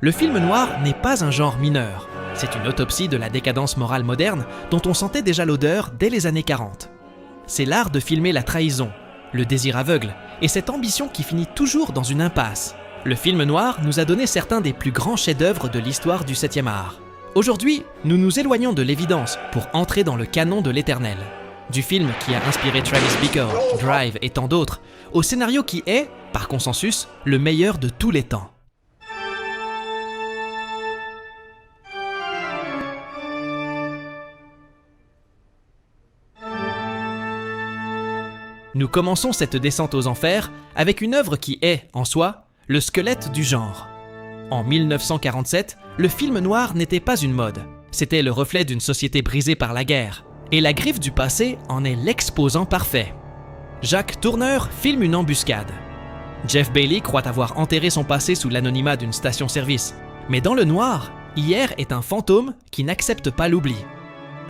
Le film noir n'est pas un genre mineur. C'est une autopsie de la décadence morale moderne dont on sentait déjà l'odeur dès les années 40. C'est l'art de filmer la trahison, le désir aveugle et cette ambition qui finit toujours dans une impasse. Le film noir nous a donné certains des plus grands chefs-d'œuvre de l'histoire du 7e art. Aujourd'hui, nous nous éloignons de l'évidence pour entrer dans le canon de l'éternel. Du film qui a inspiré Travis Bickle, Drive et tant d'autres, au scénario qui est, par consensus, le meilleur de tous les temps. Nous commençons cette descente aux enfers avec une œuvre qui est, en soi, le squelette du genre. En 1947, le film noir n'était pas une mode. C'était le reflet d'une société brisée par la guerre. Et La Griffe du passé en est l'exposant parfait. Jacques Tourneur filme une embuscade. Jeff Bailey croit avoir enterré son passé sous l'anonymat d'une station-service. Mais dans le noir, hier est un fantôme qui n'accepte pas l'oubli.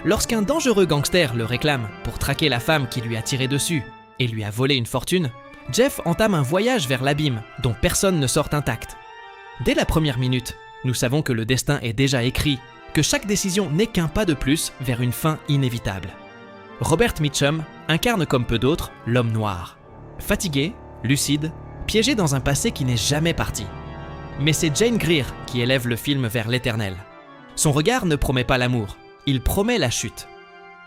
Lorsqu'un dangereux gangster le réclame pour traquer la femme qui lui a tiré dessus et lui a volé une fortune, Jeff entame un voyage vers l'abîme dont personne ne sort intact. Dès la première minute, nous savons que le destin est déjà écrit, que chaque décision n'est qu'un pas de plus vers une fin inévitable. Robert Mitchum incarne comme peu d'autres l'homme noir. Fatigué, lucide, piégé dans un passé qui n'est jamais parti. Mais c'est Jane Greer qui élève le film vers l'éternel. Son regard ne promet pas l'amour, il promet la chute.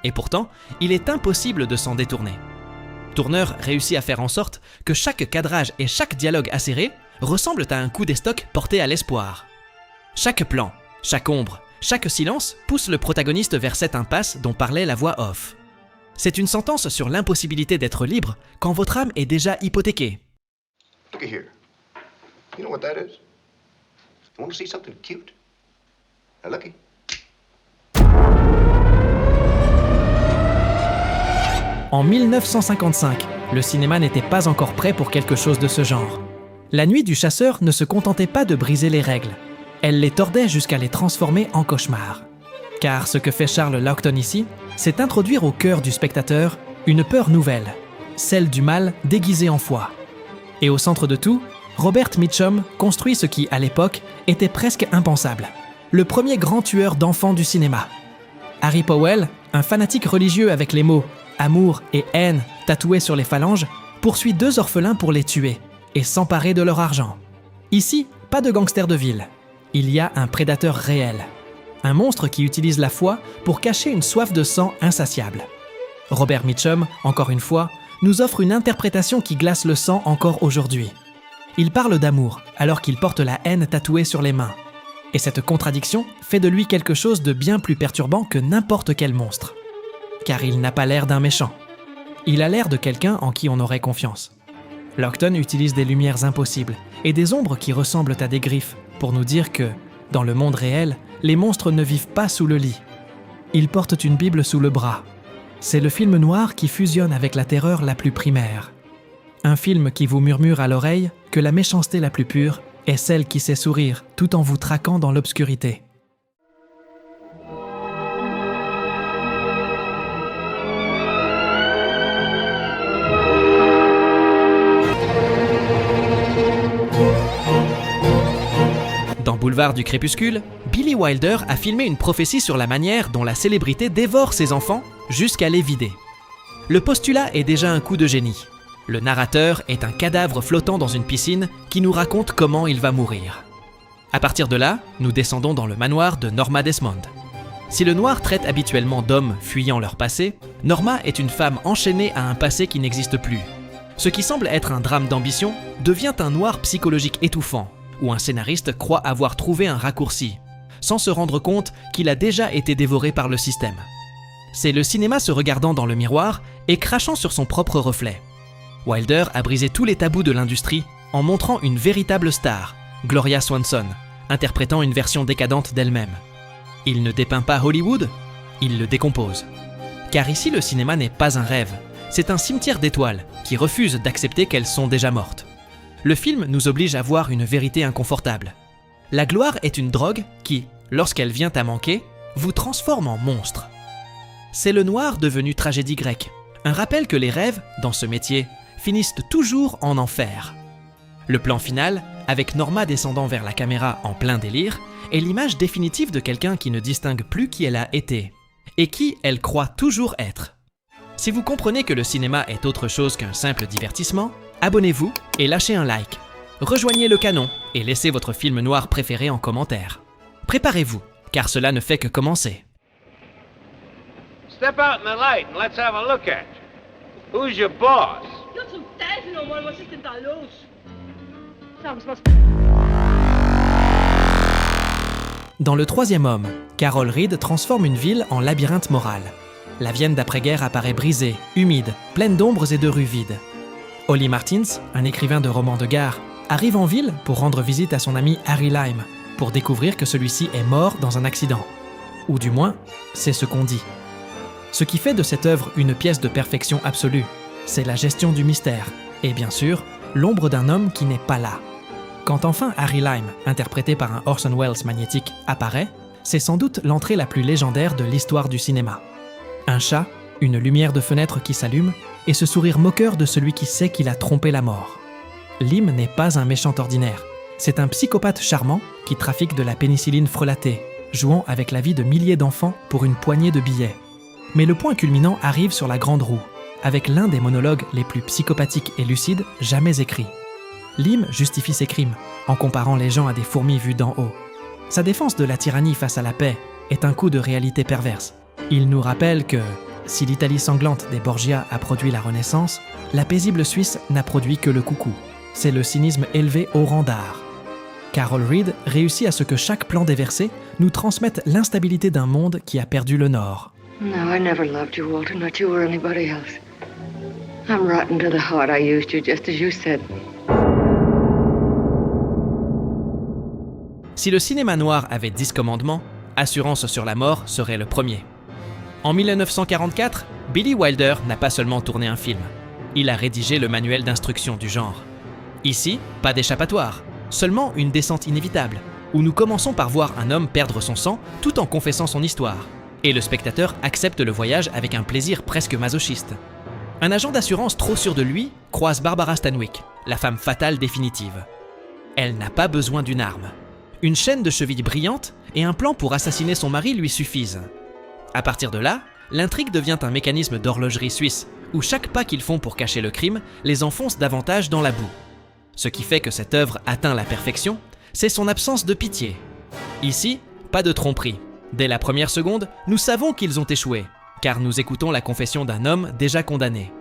Et pourtant, il est impossible de s'en détourner. Tourneur réussit à faire en sorte que chaque cadrage et chaque dialogue acéré ressemblent à un coup d'estoc porté à l'espoir. Chaque plan, chaque ombre, chaque silence pousse le protagoniste vers cette impasse dont parlait la voix off. C'est une sentence sur l'impossibilité d'être libre quand votre âme est déjà hypothéquée. Look here. You know what that is? You want to see something cute? Now, looky. En 1955, le cinéma n'était pas encore prêt pour quelque chose de ce genre. La Nuit du chasseur ne se contentait pas de briser les règles. Elle les tordait jusqu'à les transformer en cauchemars. Car ce que fait Charles Laughton ici, c'est introduire au cœur du spectateur une peur nouvelle, celle du mal déguisé en foi. Et au centre de tout, Robert Mitchum construit ce qui, à l'époque, était presque impensable. Le premier grand tueur d'enfants du cinéma. Harry Powell, un fanatique religieux avec les mots « amour » et « haine » tatoués sur les phalanges, poursuit deux orphelins pour les tuer et s'emparer de leur argent. Ici, pas de gangster de ville. Il y a un prédateur réel. Un monstre qui utilise la foi pour cacher une soif de sang insatiable. Robert Mitchum, encore une fois, nous offre une interprétation qui glace le sang encore aujourd'hui. Il parle d'amour alors qu'il porte la haine tatouée sur les mains. Et cette contradiction fait de lui quelque chose de bien plus perturbant que n'importe quel monstre. Car il n'a pas l'air d'un méchant. Il a l'air de quelqu'un en qui on aurait confiance. Laughton utilise des lumières impossibles et des ombres qui ressemblent à des griffes pour nous dire que, dans le monde réel, les monstres ne vivent pas sous le lit. Ils portent une Bible sous le bras. C'est le film noir qui fusionne avec la terreur la plus primaire. Un film qui vous murmure à l'oreille que la méchanceté la plus pure est celle qui sait sourire tout en vous traquant dans l'obscurité. Dans Boulevard du Crépuscule, Billy Wilder a filmé une prophétie sur la manière dont la célébrité dévore ses enfants jusqu'à les vider. Le postulat est déjà un coup de génie. Le narrateur est un cadavre flottant dans une piscine qui nous raconte comment il va mourir. À partir de là, nous descendons dans le manoir de Norma Desmond. Si le noir traite habituellement d'hommes fuyant leur passé, Norma est une femme enchaînée à un passé qui n'existe plus. Ce qui semble être un drame d'ambition devient un noir psychologique étouffant, où un scénariste croit avoir trouvé un raccourci, sans se rendre compte qu'il a déjà été dévoré par le système. C'est le cinéma se regardant dans le miroir et crachant sur son propre reflet. Wilder a brisé tous les tabous de l'industrie en montrant une véritable star, Gloria Swanson, interprétant une version décadente d'elle-même. Il ne dépeint pas Hollywood, il le décompose. Car ici le cinéma n'est pas un rêve, c'est un cimetière d'étoiles qui refuse d'accepter qu'elles sont déjà mortes. Le film nous oblige à voir une vérité inconfortable. La gloire est une drogue qui, lorsqu'elle vient à manquer, vous transforme en monstre. C'est le noir devenu tragédie grecque, un rappel que les rêves, dans ce métier, finissent toujours en enfer. Le plan final, avec Norma descendant vers la caméra en plein délire, est l'image définitive de quelqu'un qui ne distingue plus qui elle a été, et qui elle croit toujours être. Si vous comprenez que le cinéma est autre chose qu'un simple divertissement, abonnez-vous et lâchez un like. Rejoignez le canon et laissez votre film noir préféré en commentaire. Préparez-vous, car cela ne fait que commencer. Step out in the light and let's have a look at you. Who's your boss? Eu sou tese, não, mano, vocês tentam luz. Sabe, mas... Dans Le Troisième Homme, Carol Reed transforme une ville en labyrinthe moral. La Vienne d'après-guerre apparaît brisée, humide, pleine d'ombres et de rues vides. Holly Martins, un écrivain de romans de gare, arrive en ville pour rendre visite à son ami Harry Lime, pour découvrir que celui-ci est mort dans un accident. Ou du moins, c'est ce qu'on dit. Ce qui fait de cette œuvre une pièce de perfection absolue, c'est la gestion du mystère, et bien sûr, l'ombre d'un homme qui n'est pas là. Quand enfin Harry Lime, interprété par un Orson Welles magnétique, apparaît, c'est sans doute l'entrée la plus légendaire de l'histoire du cinéma. Un chat, une lumière de fenêtre qui s'allume, et ce sourire moqueur de celui qui sait qu'il a trompé la mort. Lim n'est pas un méchant ordinaire, c'est un psychopathe charmant qui trafique de la pénicilline frelatée, jouant avec la vie de milliers d'enfants pour une poignée de billets. Mais le point culminant arrive sur la grande roue, avec l'un des monologues les plus psychopathiques et lucides jamais écrits. Lim justifie ses crimes, en comparant les gens à des fourmis vues d'en haut. Sa défense de la tyrannie face à la paix est un coup de réalité perverse. Il nous rappelle que, si l'Italie sanglante des Borgia a produit la Renaissance, la paisible Suisse n'a produit que le coucou. C'est le cynisme élevé au rang d'art. Carol Reed réussit à ce que chaque plan déversé nous transmette l'instabilité d'un monde qui a perdu le nord. No, I never loved you, Walter, not you or anybody else. I'm rotten to the heart. I used you just as you said. Si le cinéma noir avait 10 commandements, Assurance sur la mort serait le premier. En 1944, Billy Wilder n'a pas seulement tourné un film, il a rédigé le manuel d'instruction du genre. Ici, pas d'échappatoire, seulement une descente inévitable, où nous commençons par voir un homme perdre son sang tout en confessant son histoire, et le spectateur accepte le voyage avec un plaisir presque masochiste. Un agent d'assurance trop sûr de lui croise Barbara Stanwyck, la femme fatale définitive. Elle n'a pas besoin d'une arme. Une chaîne de chevilles brillante et un plan pour assassiner son mari lui suffisent. À partir de là, l'intrigue devient un mécanisme d'horlogerie suisse, où chaque pas qu'ils font pour cacher le crime les enfonce davantage dans la boue. Ce qui fait que cette œuvre atteint la perfection, c'est son absence de pitié. Ici, pas de tromperie. Dès la première seconde, nous savons qu'ils ont échoué, car nous écoutons la confession d'un homme déjà condamné.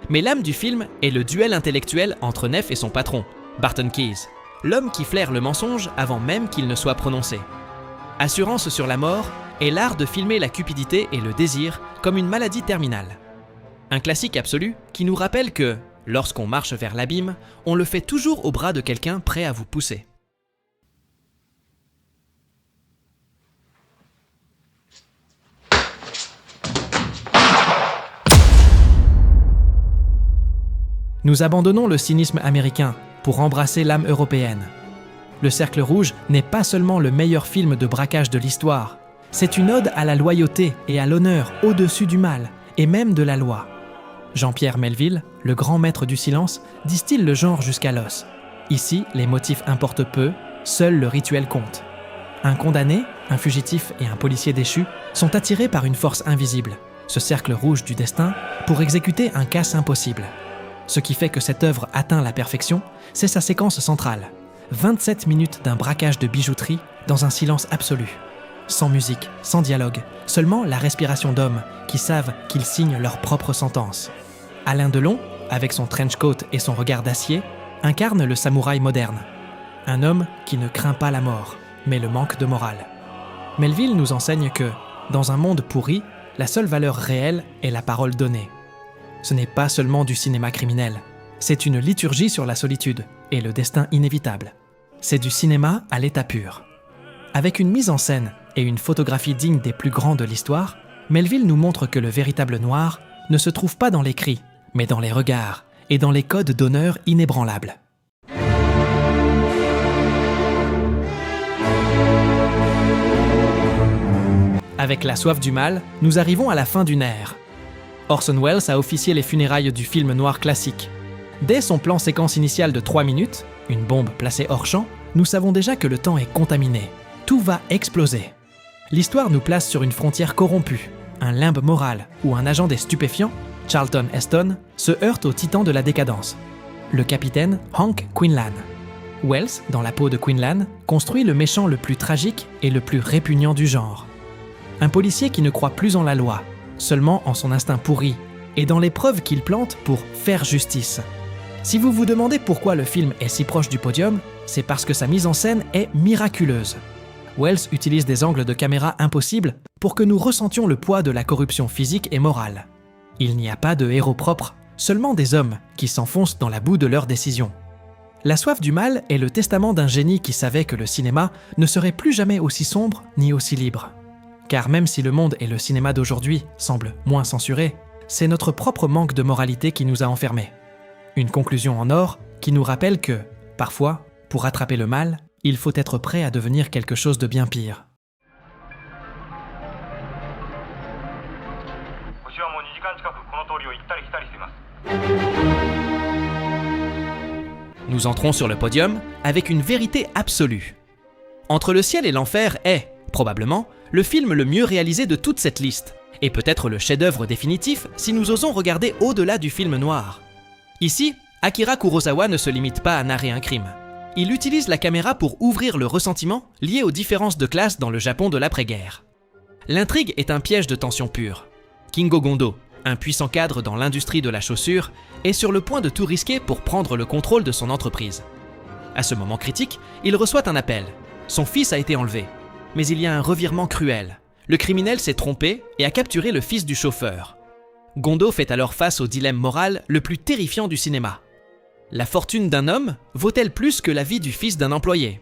Mais l'âme du film est le duel intellectuel entre Neff et son patron, Barton Keyes, l'homme qui flaire le mensonge avant même qu'il ne soit prononcé. Assurance sur la mort est l'art de filmer la cupidité et le désir comme une maladie terminale. Un classique absolu qui nous rappelle que, lorsqu'on marche vers l'abîme, on le fait toujours au bras de quelqu'un prêt à vous pousser. Nous abandonnons le cynisme américain pour embrasser l'âme européenne. Le Cercle Rouge n'est pas seulement le meilleur film de braquage de l'histoire, c'est une ode à la loyauté et à l'honneur au-dessus du mal, et même de la loi. Jean-Pierre Melville, le grand maître du silence, distille le genre jusqu'à l'os. Ici, les motifs importent peu, seul le rituel compte. Un condamné, un fugitif et un policier déchu sont attirés par une force invisible, ce cercle rouge du destin, pour exécuter un casse impossible. Ce qui fait que cette œuvre atteint la perfection, c'est sa séquence centrale. 27 minutes d'un braquage de bijouterie dans un silence absolu. Sans musique, sans dialogue, seulement la respiration d'hommes qui savent qu'ils signent leur propre sentence. Alain Delon, avec son trench coat et son regard d'acier, incarne le samouraï moderne. Un homme qui ne craint pas la mort, mais le manque de morale. Melville nous enseigne que, dans un monde pourri, la seule valeur réelle est la parole donnée. Ce n'est pas seulement du cinéma criminel, c'est une liturgie sur la solitude et le destin inévitable. C'est du cinéma à l'état pur. Avec une mise en scène et une photographie digne des plus grands de l'histoire, Melville nous montre que le véritable noir ne se trouve pas dans les cris, mais dans les regards et dans les codes d'honneur inébranlables. Avec La soif du mal, nous arrivons à la fin d'une ère. Orson Welles a officié les funérailles du film noir classique. Dès son plan séquence initial de 3 minutes, une bombe placée hors champ, nous savons déjà que le temps est contaminé. Tout va exploser. L'histoire nous place sur une frontière corrompue. Un limbe moral ou un agent des stupéfiants, Charlton Heston, se heurte au titan de la décadence, le capitaine Hank Quinlan. Wells, dans la peau de Quinlan, construit le méchant le plus tragique et le plus répugnant du genre. Un policier qui ne croit plus en la loi, seulement en son instinct pourri, et dans les preuves qu'il plante pour faire justice. Si vous vous demandez pourquoi le film est si proche du podium, c'est parce que sa mise en scène est miraculeuse. Wells utilise des angles de caméra impossibles pour que nous ressentions le poids de la corruption physique et morale. Il n'y a pas de héros propres, seulement des hommes qui s'enfoncent dans la boue de leurs décisions. La soif du mal est le testament d'un génie qui savait que le cinéma ne serait plus jamais aussi sombre ni aussi libre. Car même si le monde et le cinéma d'aujourd'hui semblent moins censurés, c'est notre propre manque de moralité qui nous a enfermés. Une conclusion en or qui nous rappelle que, parfois, pour attraper le mal, il faut être prêt à devenir quelque chose de bien pire. Nous entrons sur le podium avec une vérité absolue. Entre le ciel et l'enfer est, probablement, le film le mieux réalisé de toute cette liste, et peut-être le chef-d'œuvre définitif si nous osons regarder au-delà du film noir. Ici, Akira Kurosawa ne se limite pas à narrer un crime. Il utilise la caméra pour ouvrir le ressentiment lié aux différences de classe dans le Japon de l'après-guerre. L'intrigue est un piège de tension pure. Kingo Gondo, un puissant cadre dans l'industrie de la chaussure, est sur le point de tout risquer pour prendre le contrôle de son entreprise. À ce moment critique, il reçoit un appel. Son fils a été enlevé. Mais il y a un revirement cruel. Le criminel s'est trompé et a capturé le fils du chauffeur. Gondo fait alors face au dilemme moral le plus terrifiant du cinéma. La fortune d'un homme vaut-elle plus que la vie du fils d'un employé ?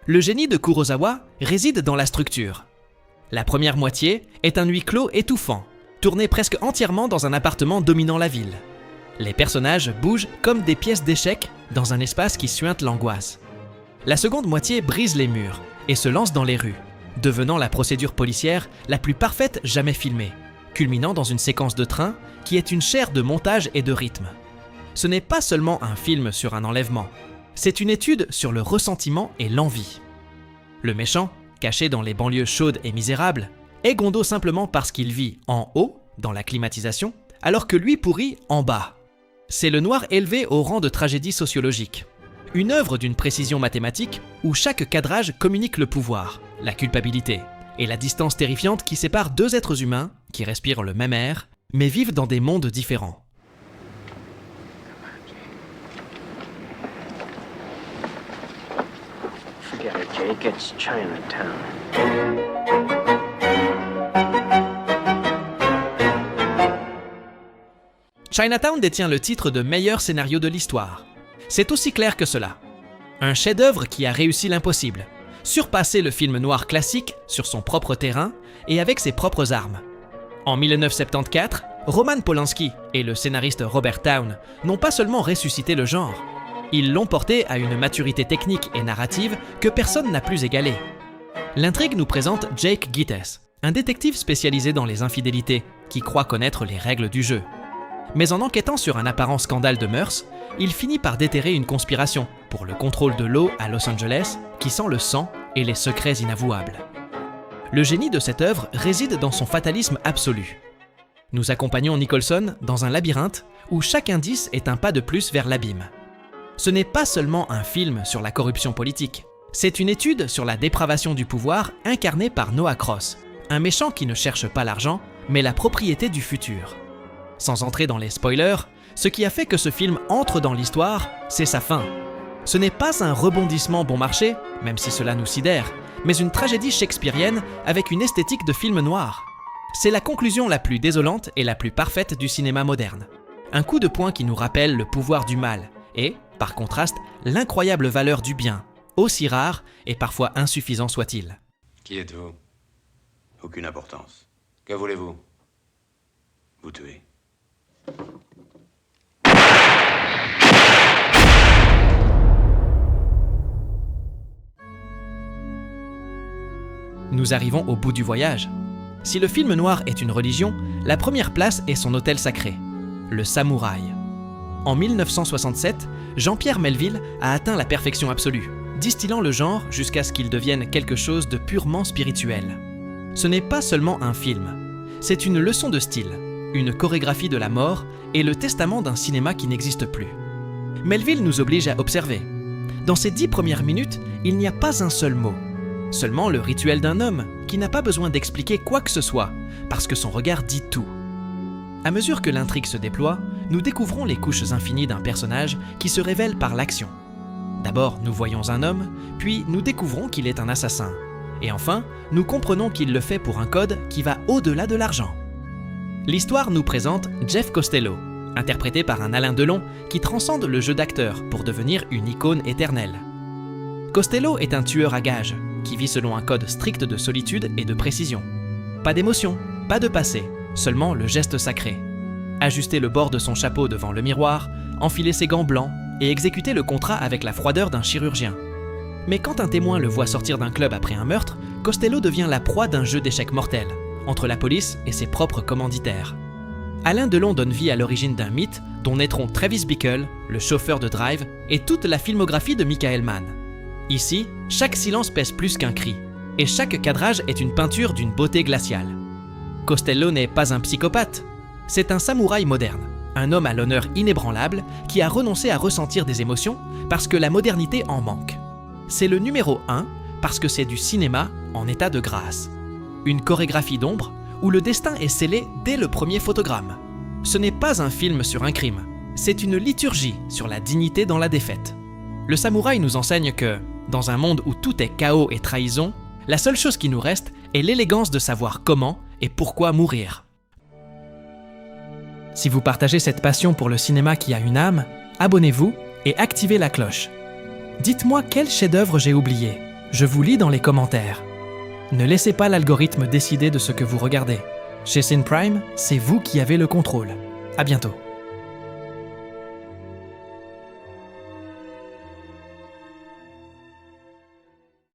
Le génie de Kurosawa réside dans la structure. La première moitié est un huis clos étouffant, tourné presque entièrement dans un appartement dominant la ville. Les personnages bougent comme des pièces d'échecs dans un espace qui suinte l'angoisse. La seconde moitié brise les murs et se lance dans les rues, devenant la procédure policière la plus parfaite jamais filmée, culminant dans une séquence de train qui est une chaire de montage et de rythme. Ce n'est pas seulement un film sur un enlèvement, c'est une étude sur le ressentiment et l'envie. Le méchant, caché dans les banlieues chaudes et misérables, est Gondo simplement parce qu'il vit en haut, dans la climatisation, alors que lui pourrit en bas. C'est le noir élevé au rang de tragédie sociologique. Une œuvre d'une précision mathématique où chaque cadrage communique le pouvoir, la culpabilité et la distance terrifiante qui sépare deux êtres humains qui respirent le même air, mais vivent dans des mondes différents. Forget it, Jake. It's Chinatown. Chinatown détient le titre de meilleur scénario de l'histoire. C'est aussi clair que cela. Un chef-d'œuvre qui a réussi l'impossible, surpasser le film noir classique sur son propre terrain et avec ses propres armes. En 1974, Roman Polanski et le scénariste Robert Towne n'ont pas seulement ressuscité le genre, ils l'ont porté à une maturité technique et narrative que personne n'a plus égalée. L'intrigue nous présente Jake Gittes, un détective spécialisé dans les infidélités qui croit connaître les règles du jeu. Mais en enquêtant sur un apparent scandale de mœurs, il finit par déterrer une conspiration pour le contrôle de l'eau à Los Angeles qui sent le sang et les secrets inavouables. Le génie de cette œuvre réside dans son fatalisme absolu. Nous accompagnons Nicholson dans un labyrinthe où chaque indice est un pas de plus vers l'abîme. Ce n'est pas seulement un film sur la corruption politique, c'est une étude sur la dépravation du pouvoir incarnée par Noah Cross, un méchant qui ne cherche pas l'argent, mais la propriété du futur. Sans entrer dans les spoilers, ce qui a fait que ce film entre dans l'histoire, c'est sa fin. Ce n'est pas un rebondissement bon marché, même si cela nous sidère, mais une tragédie shakespearienne avec une esthétique de film noir. C'est la conclusion la plus désolante et la plus parfaite du cinéma moderne. Un coup de poing qui nous rappelle le pouvoir du mal et, par contraste, l'incroyable valeur du bien, aussi rare et parfois insuffisant soit-il. Qui êtes-vous? Aucune importance. Que voulez-vous? Vous tuer. Nous arrivons au bout du voyage. Si le film noir est une religion, la première place est son autel sacré, le samouraï. En 1967, Jean-Pierre Melville a atteint la perfection absolue, distillant le genre jusqu'à ce qu'il devienne quelque chose de purement spirituel. Ce n'est pas seulement un film, c'est une leçon de style, une chorégraphie de la mort et le testament d'un cinéma qui n'existe plus. Melville nous oblige à observer. Dans ces 10 premières minutes, il n'y a pas un seul mot, seulement le rituel d'un homme qui n'a pas besoin d'expliquer quoi que ce soit, parce que son regard dit tout. À mesure que l'intrigue se déploie, nous découvrons les couches infinies d'un personnage qui se révèle par l'action. D'abord, nous voyons un homme, puis nous découvrons qu'il est un assassin. Et enfin, nous comprenons qu'il le fait pour un code qui va au-delà de l'argent. L'histoire nous présente Jeff Costello, interprété par un Alain Delon qui transcende le jeu d'acteur pour devenir une icône éternelle. Costello est un tueur à gages, qui vit selon un code strict de solitude et de précision. Pas d'émotion, pas de passé, seulement le geste sacré. Ajuster le bord de son chapeau devant le miroir, enfiler ses gants blancs et exécuter le contrat avec la froideur d'un chirurgien. Mais quand un témoin le voit sortir d'un club après un meurtre, Costello devient la proie d'un jeu d'échecs mortel, entre la police et ses propres commanditaires. Alain Delon donne vie à l'origine d'un mythe dont naîtront Travis Bickle, le chauffeur de Drive, et toute la filmographie de Michael Mann. Ici, chaque silence pèse plus qu'un cri, et chaque cadrage est une peinture d'une beauté glaciale. Costello n'est pas un psychopathe, c'est un samouraï moderne, un homme à l'honneur inébranlable qui a renoncé à ressentir des émotions parce que la modernité en manque. C'est le numéro 1 parce que c'est du cinéma en état de grâce. Une chorégraphie d'ombre où le destin est scellé dès le premier photogramme. Ce n'est pas un film sur un crime, c'est une liturgie sur la dignité dans la défaite. Le samouraï nous enseigne que, dans un monde où tout est chaos et trahison, la seule chose qui nous reste est l'élégance de savoir comment et pourquoi mourir. Si vous partagez cette passion pour le cinéma qui a une âme, abonnez-vous et activez la cloche. Dites-moi quel chef-d'œuvre j'ai oublié. Je vous lis dans les commentaires. Ne laissez pas l'algorithme décider de ce que vous regardez. Chez Cineprime, c'est vous qui avez le contrôle. À bientôt.